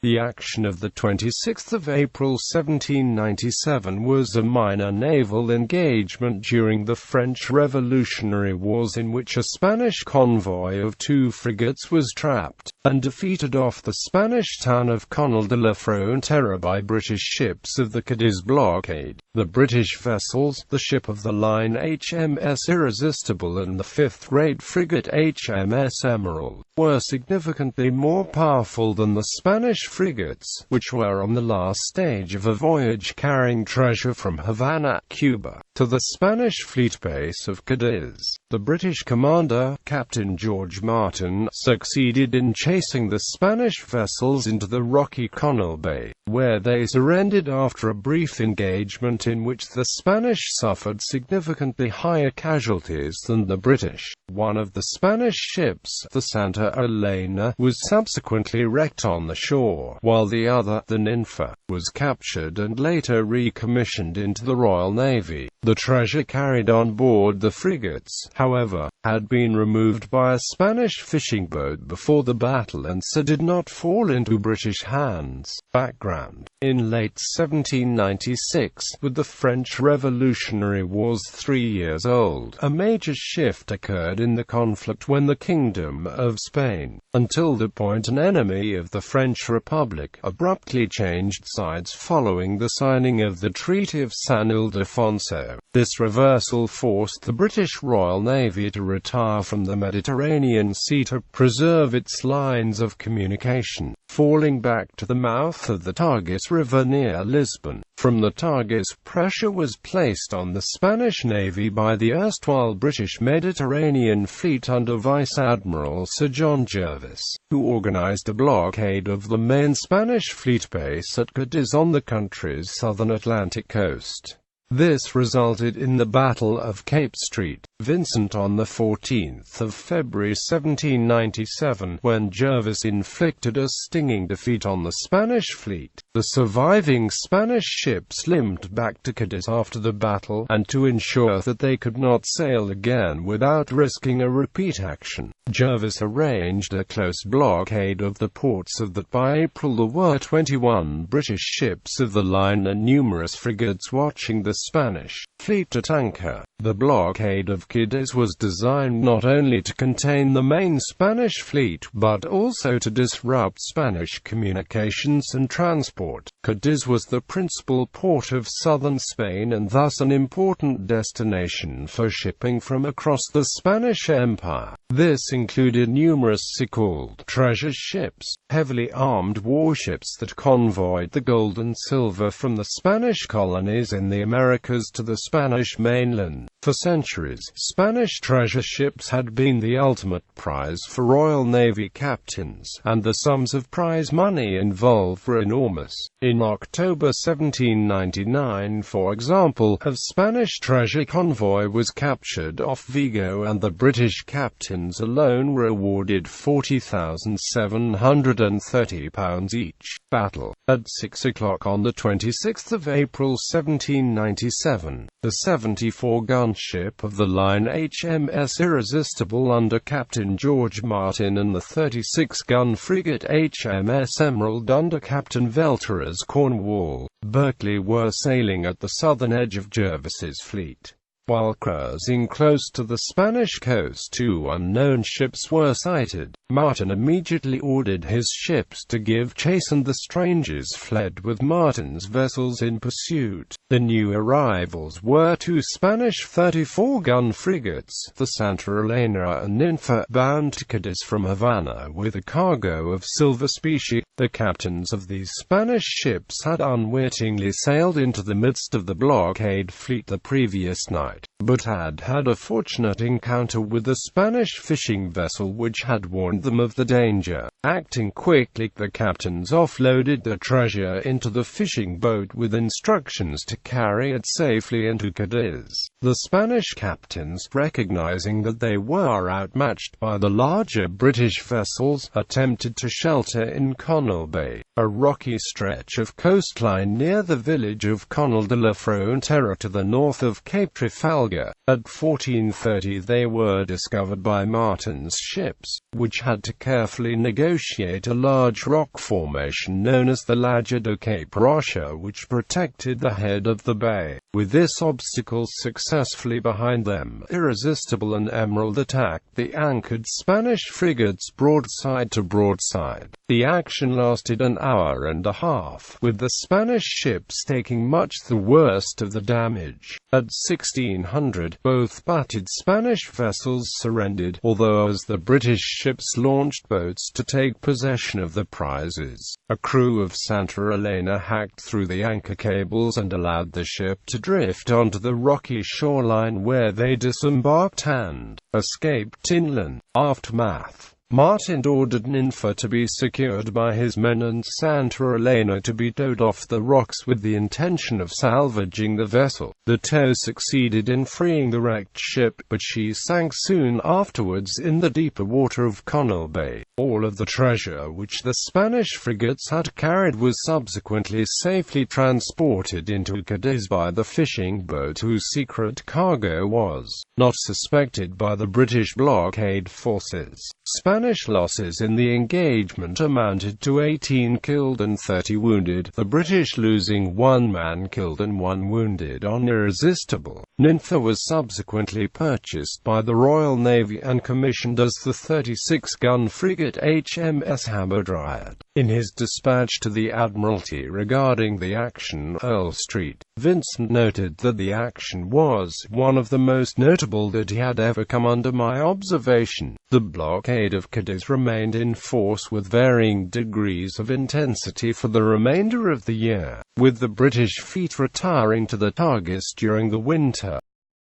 The action of 26 April 1797 was a minor naval engagement during the French Revolutionary Wars in which a Spanish convoy of 2 frigates was trapped and defeated off the Spanish town of Conil de la Frontera by British ships of the Cadiz blockade. The British vessels, the ship of the line HMS Irresistible and the 5th-rate frigate HMS Emerald, were significantly more powerful than the Spanish frigates, which were on the last stage of a voyage carrying treasure from Havana, Cuba, to the Spanish fleet base of Cadiz. The British commander, Captain George Martin, succeeded in chasing the Spanish vessels into the rocky Conil Bay, where they surrendered after a brief engagement in which the Spanish suffered significantly higher casualties than the British. One of the Spanish ships, the Santa Elena, was subsequently wrecked on the shore, while the other, the Ninfa, was captured and later recommissioned into the Royal Navy. The treasure carried on board the frigates, however, had been removed by a Spanish fishing boat before the battle and so did not fall into British hands. Background: in late 1796, with the French Revolutionary Wars 3 years old, a major shift occurred in the conflict when the Kingdom of Spain, until that point an enemy of the French Republic, abruptly changed sides following the signing of the Treaty of San Ildefonso. This reversal forced the British Royal Navy to retire from the Mediterranean Sea to preserve its lines of communication, falling back to the mouth of the Tagus River near Lisbon. From the Tagus, pressure was placed on the Spanish Navy by the erstwhile British Mediterranean Fleet under Vice Admiral Sir John Jervis, who organized a blockade of the main Spanish fleet base at Cadiz on the country's southern Atlantic coast. This resulted in the Battle of Cape St. Vincent on 14 February 1797, when Jervis inflicted a stinging defeat on the Spanish fleet. The surviving Spanish ships limped back to Cadiz after the battle, and to ensure that they could not sail again without risking a repeat action, Jervis arranged a close blockade of the ports of that. By April there were 21 British ships of the line and numerous frigates watching the Spanish fleet at anchor. The blockade of Cadiz was designed not only to contain the main Spanish fleet, but also to disrupt Spanish communications and transport. Cadiz was the principal port of southern Spain and thus an important destination for shipping from across the Spanish Empire. This included numerous so-called treasure ships, heavily armed warships that convoyed the gold and silver from the Spanish colonies in the Americas to the Spanish mainland. For centuries, Spanish treasure ships had been the ultimate prize for Royal Navy captains, and the sums of prize money involved were enormous. In October 1799, for example, a Spanish treasure convoy was captured off Vigo and the British captains alone were awarded £40,730 each. Battle. At 6 o'clock on 26 April 1797, the 74-gun ship of the line HMS Irresistible under Captain George Martin and the 36-gun frigate HMS Emerald under Captain Velteras Cornwall, Berkeley were sailing at the southern edge of Jervis's fleet. While cruising close to the Spanish coast, 2 unknown ships were sighted. Martin immediately ordered his ships to give chase and the strangers fled with Martin's vessels in pursuit. The new arrivals were 2 Spanish 34-gun frigates, the Santa Elena and Ninfa, bound to Cadiz from Havana with a cargo of silver specie. The captains of these Spanish ships had unwittingly sailed into the midst of the blockade fleet the previous night, but had had a fortunate encounter with a Spanish fishing vessel which had warned them of the danger. Acting quickly, the captains offloaded the treasure into the fishing boat with instructions to carry it safely into Cadiz. The Spanish captains, recognizing that they were outmatched by the larger British vessels, attempted to shelter in Conil Bay, a rocky stretch of coastline near the village of Conil de la Frontera to the north of Cape St. Trafalgar. At 14:30 they were discovered by Martin's ships, which had to carefully negotiate a large rock formation known as the Lago de Cape Rocha, which protected the head of the bay. With this obstacle successfully behind them, Irresistible and Emerald attacked the anchored Spanish frigates broadside to broadside. The action lasted an hour and a half, with the Spanish ships taking much the worst of the damage. At 1600, both battered Spanish vessels surrendered, although as the British ships launched boats to take possession of the prizes, a crew of Santa Elena hacked through the anchor cables and allowed the ship to drift onto the rocky shoreline, where they disembarked and escaped inland. Aftermath: Martin ordered Ninfa to be secured by his men and Santa Elena to be towed off the rocks with the intention of salvaging the vessel. The tow succeeded in freeing the wrecked ship, but she sank soon afterwards in the deeper water of Conil Bay. All of the treasure which the Spanish frigates had carried was subsequently safely transported into Cadiz by the fishing boat, whose secret cargo was not suspected by the British blockade forces. Spanish losses in the engagement amounted to 18 killed and 30 wounded, the British losing 1 man killed and 1 wounded on Irresistible. Ninfa was subsequently purchased by the Royal Navy and commissioned as the 36-gun frigate HMS Emerald. In his dispatch to the Admiralty regarding the action, Earl Street, Vincent noted that the action was one of the most notable that he had ever come under my observation. The blockade of Cadiz remained in force with varying degrees of intensity for the remainder of the year, with the British fleet retiring to the Tagus during the winter.